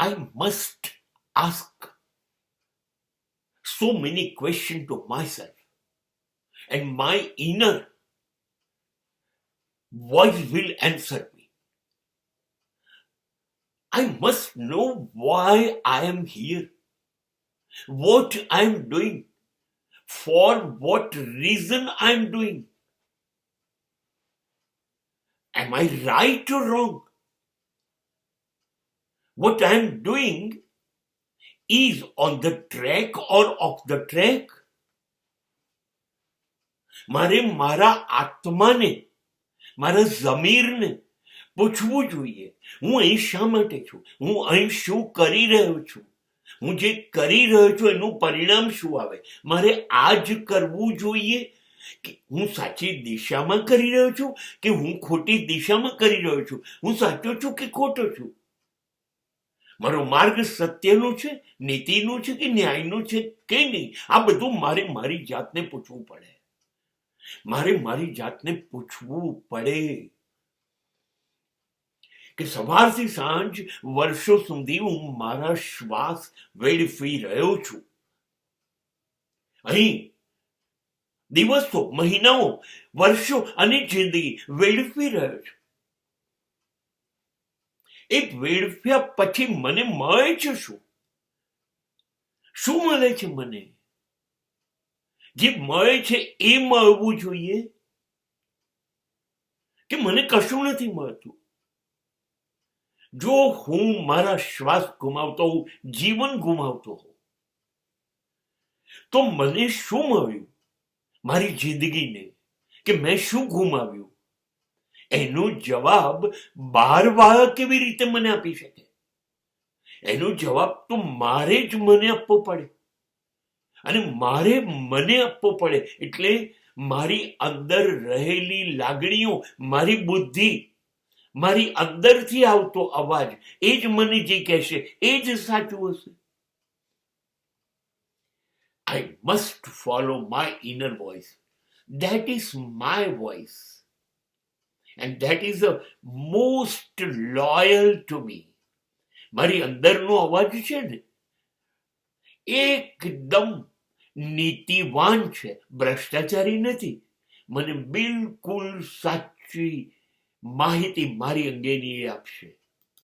I must ask so many questions to myself, and my inner voice will answer me. I must know why I am here, what I am doing, for what reason I am doing. Am I right or wrong? What I am doing is on the track or off the track? મારે મારા આત્માને, મારા ઝમીરને પૂછવું જોઈએ, હું અહીં શા માટે છું, હું અહીં શું કરી રહ્યો છું, હું જે કરી રહ્યો છું એનું પરિણામ શું આવે. મારે આ જ કરવું જોઈએ કે હું સાચી દિશામાં કરી રહ્યો છું કે હું ખોટી દિશામાં કરી રહ્યો છું, હું સાચો છું કે ખોટો છું, મારો માર્ગ સત્યનો છે, નીતિનો છે કે ન્યાયનો છે કે નહીં. આ બધું મારે મારી જાતને પૂછવું પડે. મારે મારી જાતને પૂછવું પડે કે સવારથી સાંજ વર્ષો સુધી હું મારા શ્વાસ વેડફી રહ્યો છું. અહીં દિવસો, મહિનાઓ, વર્ષો અને જિંદગી વેડફી રહ્યો છું. એ વેડફ્યા પછી મને મળે છે શું? શું મળે છે મને? જે મળે છે એ મળવું જોઈએ કે મને કશું નથી મળતું? જો હું મારા શ્વાસ ગુમાવતો હોઉં, જીવન ગુમાવતો હોઉં, તો મને શું મળ્યું મારી જિંદગીને, કે મેં શું ગુમાવ્યું? એનો જવાબ બાર કેવી રીતે મને આપી શકે? એનો જવાબ તો મારે જ મને આપવો પડે. અને મારે મને આપવો પડે એટલે મારી અંદર રહેલી લાગણીઓ, મારી બુદ્ધિ, મારી અંદરથી આવતો અવાજ એ જ મને જે કહેશે એ જ સાચું હશે. I must follow my inner voice. That is my voice. And that is the most loyal to me. મારી અંદરનો અવાજ છે ને એકદમ નીતિવાન છે, ભ્રષ્ટાચારી નથી. મને બિલકુલ સાચી માહિતી મારી અંગેની એ આપશે.